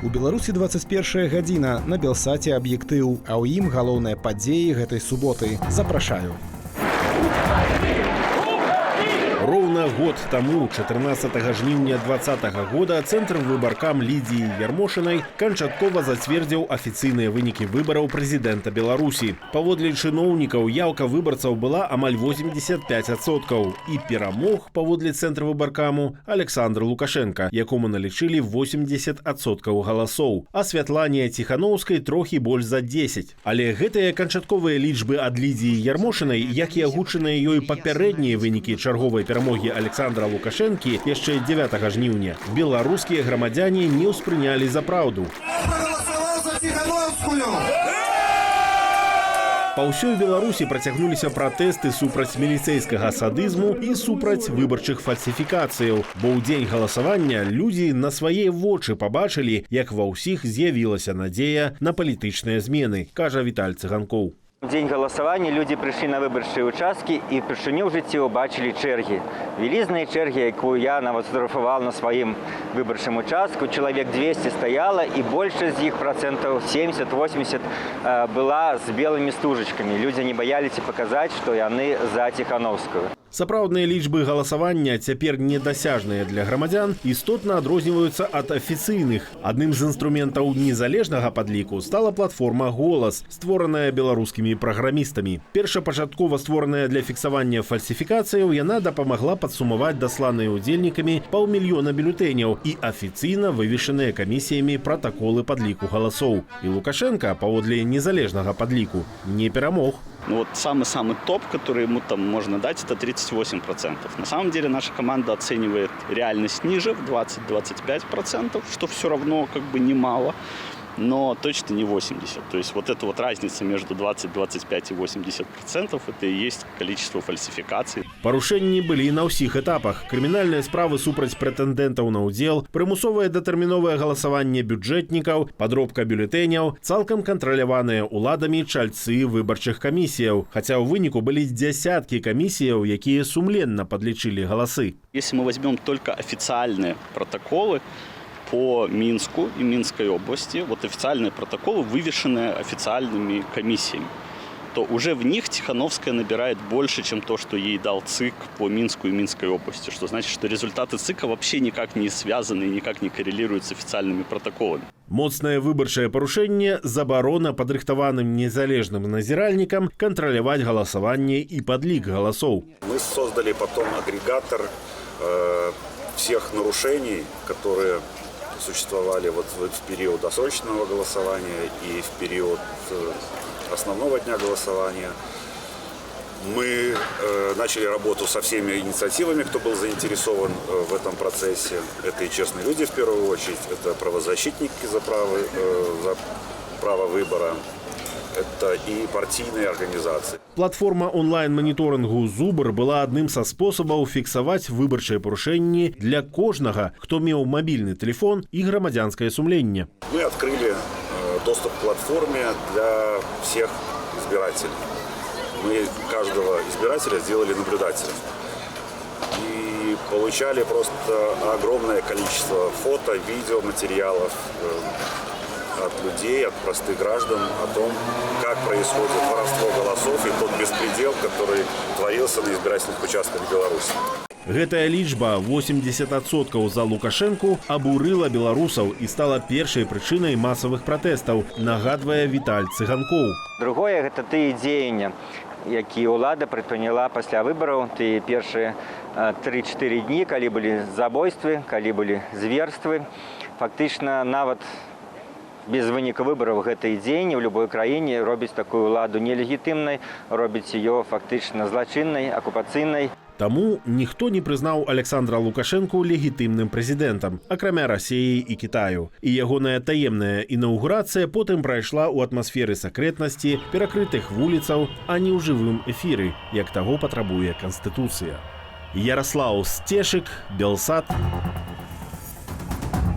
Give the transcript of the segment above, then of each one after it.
У Беларусі 21 гадзіна, на Белсаце аб'ектыў, а ў ім галоўныя падзеі гэтай суботы. Запрашаю. Роўна год таму, 14 жніўня 2020 года, Цэнтр выбаркам Лідзіі Ярмошынай канчаткова зацвердзіў афіцыйныя вынікі выбараў прэзідэнта Беларусі. Паводле чыноўнікаў, яўка выбарцаў была амаль 85%. І перамог, паводле Цэнтра выбаркаму, Александр Лукашенко, якому налічылі 80% галасоў, а Святлане Ціханаўскай трохі больш за 10. Але гэтыя канчатковыя лічбы ад Лідзіі Ярмошынай, як і агучаныя ёй папярэднія вынікі чарговай перамогі Александра Лукашэнкі яшчэ 9 жніўня, беларускія грамадзяне не ўспрынялі за праўду. Па ўсёй Беларусі працягнуліся пратэсты супраць міліцэйскага садызму і супраць выбарчых фальсіфікацыяў, бо ў дзень галасавання людзі на свае вочы пабачылі, як ва ўсіх з'явілася надзея на палітычныя змены, кажа Віталь Цыганкоў. У дзень галасавання людзі прыйшлі на выбарчыя ўчасткі і ўпершыню ў жыцці ўбачылі чэргі. Вялізныя чэргі, якую я нават сфотаграфаваў на сваім выбарчым участку, чалавек 200 стаяла, і большасць з іх, процентаў 70-80, была з белымі стужачкамі. Людзі не баяліся паказаць, што яны за Ціханаўскую. Сапраўдныя лічбы галасавання цяпер недасяжныя для грамадзян, істотна адрозніваюцца ад афіцыйных. Адным з інструментаў незалежнага падліку стала платформа «Голас», створаная беларускімі праграмістамі. Першапачаткова створаная для фіксавання фальсіфікацыяў, яна дапамагла падсумаваць дасланыя ўдзельнікамі 500 000 бюлетэняў і афіцыйна вывешаныя камісіямі пратаколы падліку галасоў. І Лукашенко, паводле незалежнага падліку, не перамог. Ну вот самый топ, который ему там можно дать, это 38%. На самом деле наша команда оценивает реальность ниже, в 20-25%, что все равно как бы немало, но точно не 80%. То есть вот эта вот разница между 20, 25 и 80% это и есть количество фальсификаций. Парушэнні былі на ўсіх этапах. Крымінальныя справы супраць прэтэндэнтаў на ўдзел, прымусовае датэрміновае галасаванне бюджэтнікаў, падробка бюлетэняў, цалкам кантраляваныя ўладамі чальцы выбарчых камісіяў. Хаця ў выніку былі дзясяткі камісіяў, якія сумленна падлічылі галасы. Если мы возьмем только официальные протоколы по Минску и Минской области, вот официальные протоколы, вывешенные официальными комиссиями, то уже в них Тихановская набирает больше, чем то, что ей дал ЦИК по Минску и Минской области. Что значит, что результаты ЦИКа вообще никак не связаны и никак не коррелируют с официальными протоколами. Моцнае выбарчае парушэнне – забарона падрыхтаваным незалежным назіральнікам кантраляваць галасаванне і падлік галасоў. Мы создали потом агрегатор всех нарушений, которые существовали вот в период досрочного голосования и в период основного дня голосования. Мы начали работу со всеми инициативами, кто был заинтересован в этом процессе. Это и честные люди в первую очередь, это правозащитники за право выбора, это и партийные организации. Платформа онлайн-моніторингу «Зубр» была адным са спосабаў фіксаваць выбарчыя парушэнні для кожнага, хто меў мабільны телефон і грамадзянскае сумленне. Мы открыли доступ к платформе для всех избирателей. Мы каждого избирателя сделали наблюдателем. И получали просто огромное количество фото, видео, материалов от людей, от простых граждан о том, как происходит воровство голосов и тот беспредел, который творился на избирательных участках Беларуси. Гэтая лічба 80% за Лукашэнку абурыла беларусаў і стала першай прычынай масавых пратэстаў, нагадвае Віталь Цыганкоў. Другое, гэта тыя дзеянні, якія ўлада прадпрыняла пасля выбараў, тыя першыя 3-4 дні, калі былі забойствы, калі былі зверствы. Фактычна нават без выніку выбараў гэтыя дзеянні ў любой краіне робіць такую ўладу нелегітымнай, робіць ее фактычна злачыннай, акупацыйнай. Таму ніхто не прызнаў Александра Лукашэнку легітымным прэзідэнтам, акрамя Расіі і Кітаю. І ягоная таемная інаўгурацыя потым прайшла ў атмасферы сакрэтнасці, перакрытых вуліцаў, а не ў жывым эфіры, як таго патрабуе Канстытуцыя. Яраслаў Сцешык, Белсат.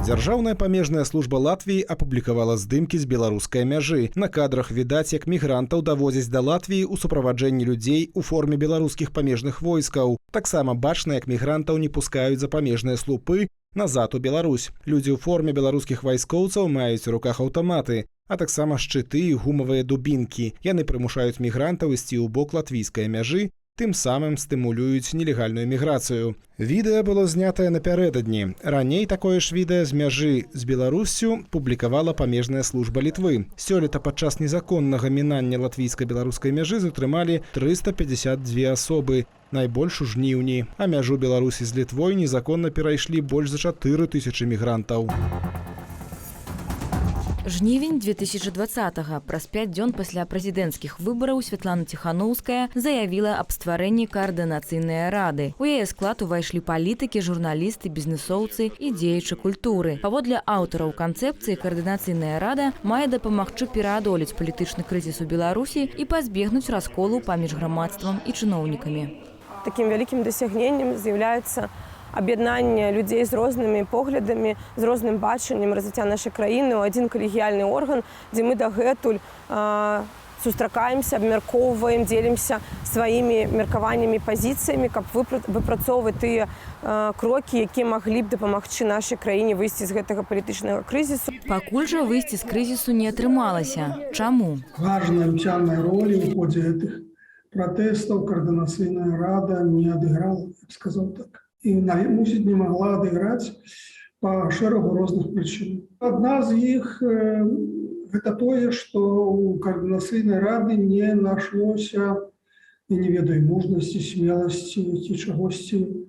Дзяржаўная памежная служба Латвіі апублікавала здымкі з беларускай мяжы. На кадрах відаць, як мігрантаў давозяць да Латвіі ў суправаджэнні людзей у форме беларускіх памежных войскаў. Таксама бачна, як мігрантаў не пускаюць за памежныя слупы назад у Беларусь. Людзі ў форме беларускіх вайскоўцаў маюць у руках аўтаматы, а таксама шчыты і гумавыя дубінкі. Яны прымушаюць мігрантаў ісці ў бок латвійскай мяжы, тым самым стымулююць нелегальную міграцыю. Відэа было знятае напярэдадні. Раней такое ж відэа з мяжы з Беларуссю публікавала памежная служба Літвы. Сёлета падчас незаконнага мінання латвійска-беларускай мяжы затрымалі 352 асобы, найбольш у жніўні. А мяжу Беларусі з Літвой незаконна перайшлі больш за 4000 мігрантаў. Жнівень 2020-го, праз 5 дзён пасля прэзідэнцкіх выбараў, Святлана Ціханаўская заявіла аб стварэнні каардынацыйнай рады. У яе склад увайшлі палітыкі, журналісты, бізнесоўцы і дзеячы культуры. Паводле аўтараў канцэпцыі, каардынацыйная рада мае дапамагчы пераадолець палітычны крызіс у Беларусі і пазбегнуць расколу паміж грамадствам і чыноўнікамі. Такім вялікім дасягненнем з'яўляецца аб'яднанне людзей з рознымі поглядамі, з розным бачаннем развіцця нашай краіны ў адзін калегіяльны орган, дзе мы дагэтуль сустракаемся, абмяркоўваем, дзелімся сваімі меркаваннямі, пазіцыямі, каб выпрацоўваць тыя крокі, якія маглі б дапамагчы нашай краіне выйсці з гэтага палітычнага крызісу. Пакуль жа выйсці з крызісу не атрымалася. Чаму? Важная ўцямная роля ў ходзе гэтых пратэстаў каардынацыйная рада не адыграла, я б сказаў так. І, мусіць, не магла адыграць па шэрагу розных прычын. Адна з іх гэта тое, што ў каардынацыйнай рады не нашлося, я не ведаю, мужнасці, смеласці ці чагосьці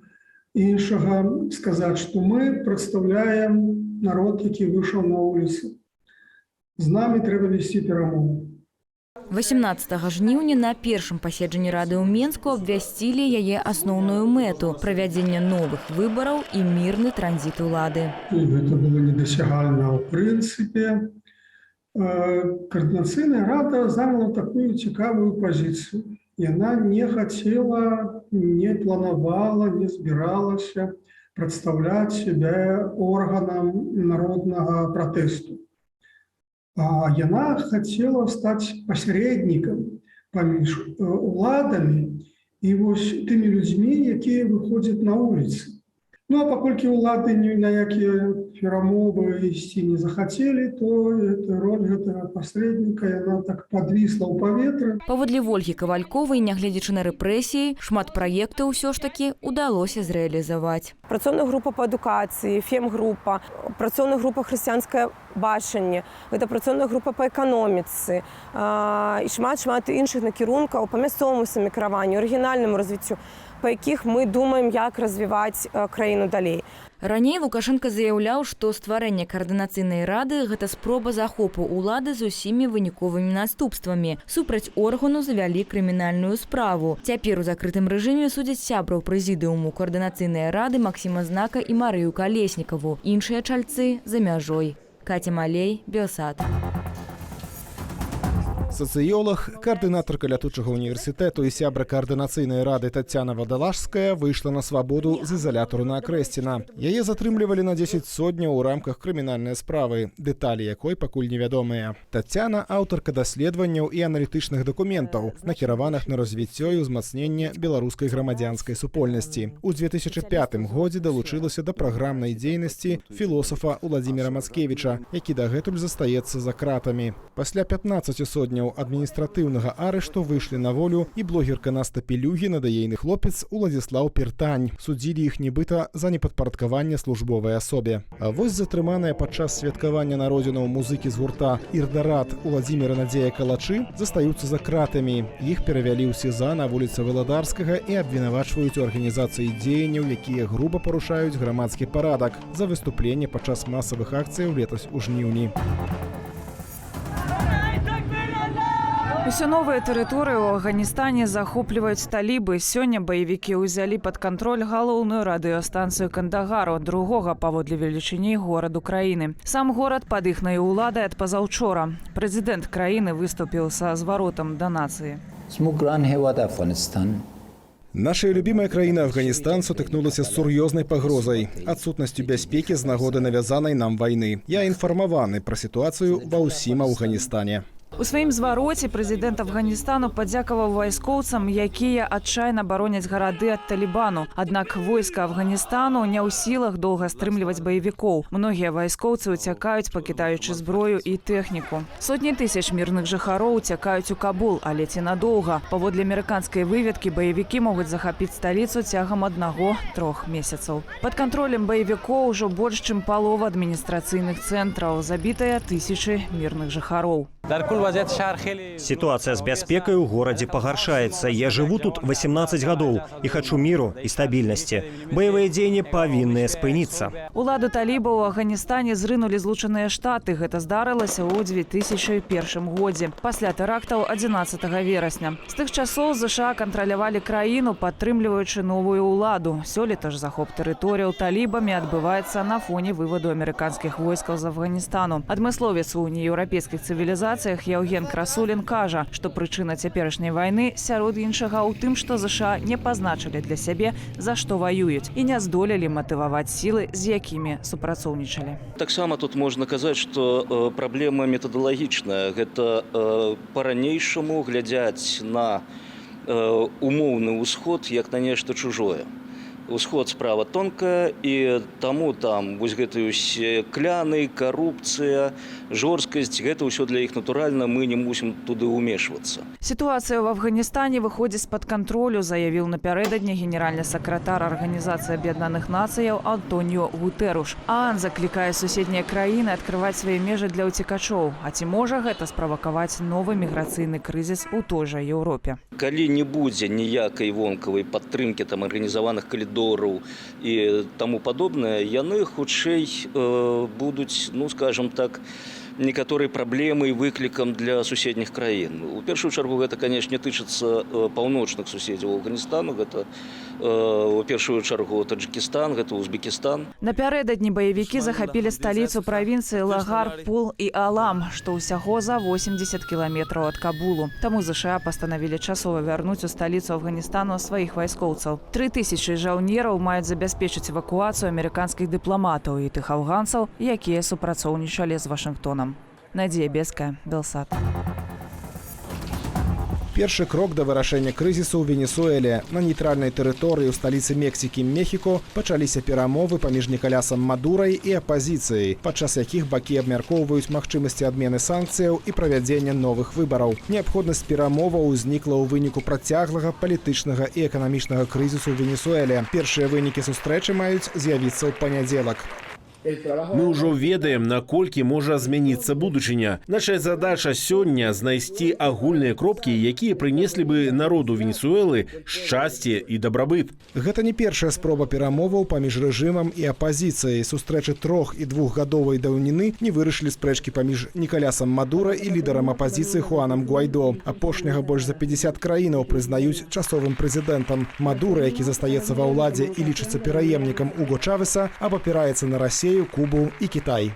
іншага сказаць, што мы прадстаўляем народ, які выйшаў на вуліцу. З намі трэба весці перамовы. 18 жніўня на першым паседжанні рады ў Менску абвясцілі яе асноўную мэту – правядзенне новых выбараў і мірны транзіт улады. І гэта было недасягальна ў прынцыпе. Каардынацыйная рада заняла такую цікавую пазіцыю. Яна не хацела, не планавала, не збіралася прадстаўляць сябе органам народнага пратэсту. Яна хацела стаць пасярэднікам паміж уладамі і вось тымі людзьмі, якія выходзяць на вуліцы. Ну, а паколькі ўлады ні на якія перамовы ісці не захацелі, то роль гэтага пасрэдніка, яна так падвісла ў паветры. Паводле Вольгі Кавальковай, нягледзячы на рэпрэсіі, шмат праектаў усё ж такі ўдалося зрэалізаваць. Працоўная група па адукацыі, фемгрупа, працоўная група хрысціянскае бачанне, гэта працоўная група па эканоміцы і шмат іншых накірункаў па мясцоваму самакіраванню, арыгінальнаму развіццю, па якіх мы думаем, як развіваць краіну далей. Раней Лукашенко заяўляў, што стварэнне каардынацыйнай рады – гэта спроба захопу ўлады з усімі выніковымі наступствамі. Супраць органу завялі крымінальную справу. Цяпер у закрытым рэжыме судзяць сябраў прэзідыуму каардынацыйнай рады Максіма Знака і Марыю Калеснікаву. Іншыя чальцы за мяжой. Катя Малей, Белсат. Сацыёлог, каардынатарка лятучага універсітэту і сябра каардынацыйнай рады Тацяна Вадалашская выйшла на свабоду з ізалятару на Акрэсціна. Яе затрымлівалі на 10 сотняў у рамках крымінальнай справы, дэталі якой пакуль невядомыя. Тацяна – аўтарка даследаванняў і аналітычных дакументаў, накіраваных на развіццё і ўзмацненне беларускай грамадзянскай супольнасці. У 2005 годзе далучылася да праграмнай дзейнасці філосафа Уладзіміра Мацкевіча, які дагэтуль застаецца за кратамі. Пасля 15 сотняў адміністратыўнага арышту выйшлі на волю і блогерка Наста Пелюгіна да ейны хлопец Уладзіслаў Пертань. Судзілі іх нібыта за непадпарадкаванне службовай асобе. А вось затрыманыя падчас святкавання народзінаў музыкі з гурта «Ірдарат» Уладзіміра Надзея Калачы застаюцца за кратамі. Іх перавялі ў СІЗА на вуліцы Валадарскага і абвінавачваюць у арганізацыі дзеянняў, якія груба парушаюць грамадскі парадак за выступленне падчас масавых акцыяў летась у жніўні. Усё новыя тэрыторыі ў Афганістане захопліваюць талібы. Сёння баевікі ўзялі пад кантроль галоўную радыёстанцыю Кандагару, другога паводле велічыні гораду краіны. Сам горад пад іхнай уладай ад пазаўчора. Прэзідэнт краіны выступіў са зваротам да нацыі. Наша любимая краіна Афганістан сутыкнулася з сур'ёзнай пагрозай, адсутнасцю бяспекі з нагоды навязанай нам вайны. Я інфармаваны пра сітуацыю ва ўсім Афганістане. У сваім звароце прэзідэнт Афганістану падзякаваў вайскоўцам, якія адчайна бароняць гарады ад Талібану. Аднак войска Афганістану не ў сілах доўга стрымліваць баевікоў. Многія вайскоўцы уцякаюць, пакідаючы зброю і тэхніку. Сотні тысяч мірных жыхароў уцякаюць у Кабул, але ці надоўга. Паводле амерыканскай выведкі, баевікі могуць захапіць сталіцу цягам 1-3 месяцаў. Пад кантролем баевікоў ужо больш чым палова адміністрацыйных цэнтраў, забітыя тысячы мірных жыхароў. Ситуация с бяспекай у городе пагаршаецца. Я живу тут 18 гадоў и хочу миру и стабильности. Боевые дзеянні павінныя спыніцца. Улады талібаў у Афганістане зрынулі Злучаныя Штаты. Гэта здарылася ў 2001 годзе, пасля тэрактаў 11 верасня. З тых часоў ЗША кантралявалі краіну, падтрымліваючы новую ўладу. Сёлета ж захоп тэрыторыяў талібамі адбываецца на фоне вываду амерыканскіх войскаў з Афганістану. Адмысловец у нееўрапейскіх цывілізацыях Яўген Красулін кажа, што прычына цяперашняй вайны сярод іншага ў тым, што ЗША не пазначылі для сябе, за што ваююць, і не здолелі матываваць сілы, з якімі супрацоўнічалі. Таксама тут можна казаць, што праблема метадалагічная. Гэта па-ранейшаму глядзяць на умоўны ўсход як на нешта чужое. Усход справа тонкая, і таму там вось гэтыя ўсе кляны, карупцыя, жорсткасць, гэта ўсё для іх натуральна, мы не мусім туды ўмешвацца. Сітуацыя ў Афганістане выходзіць з-пад кантролю, заявіў напярэдадні генеральны сакратар Арганізацыі Аб'яднаных Нацыяў Антоніо Гутэруш. ААН заклікае суседнія краіны адкрываць свае межы для ўцекачоў. А ці можа гэта справакаваць новы міграцыйны крызіс у той жа Еўропе? Калі не будзе ніякай вонкавай падтрымкі там арганізаваных калідораў і таму падобнае, яны хутчэй будуць, ну скажем так, некаторай праблемай, выклікам для суседніх краін. У першую чаргу гэта, канешне, тычыцца паўночных суседзяў Афганістану, гэта у першую чаргу Таджикістан, гэта Узбекістан. Напярэдадні баевікі захапілі сталіцу правінцыі Лагар, Пул і Алам, што ўсяго за 80 кіламетраў ад Кабулу. Таму ЗША пастанавілі часова вярнуць у сталіцу Афганістана сваіх вайскоўцаў. 3000 жаўнераў маюць забяспечыць эвакуацыю амерыканскіх дыпламатаў і тых афганцаў, якія супрацоўнічалі з Вашынгтонам. Надзея Беская, Белсат. Першы крок да вырашэння крызісу ў Венесуэле. На нейтральнай тэрыторыі ў сталіцы Мексікі Мехіко пачаліся перамовы паміж Николясом Мадурай і апазіцыяй, падчас якіх бакі абмяркоўваюць магчымасці адмены санкцыяў і правядзення новых выбараў. Неабходнасць перамоваў узнікла ў выніку працяглага палітычнага і эканамічнага крызісу ў Венесуэле. Першыя вынікі сустрэчы маюць з'явіцца ў панядзелак. Мы ўжо ведаем, наколькі можа змяніцца будучыня. Наша задача сёння знайсці агульныя кропкі, якія прынеслі бы народу Венесуэлы шчасце і дабрабыт. Гэта не першая спроба перамоваў паміж рэжымам і апазіцыяй. Сустрэчы 3- і 2-гадовай даўніны не вырашылі спрэчкі паміж Николясом Мадура і лідарам апазіцыі Хуанам Гуайдо. Апошняга больш за 50 краінаў прызнаюць часовым прэзідэнтам. Мадура, які застаецца ва ўладзе і лічыцца пераемнікам Уго Чавеса, абапіраецца на Расію, Кубу і Кітай.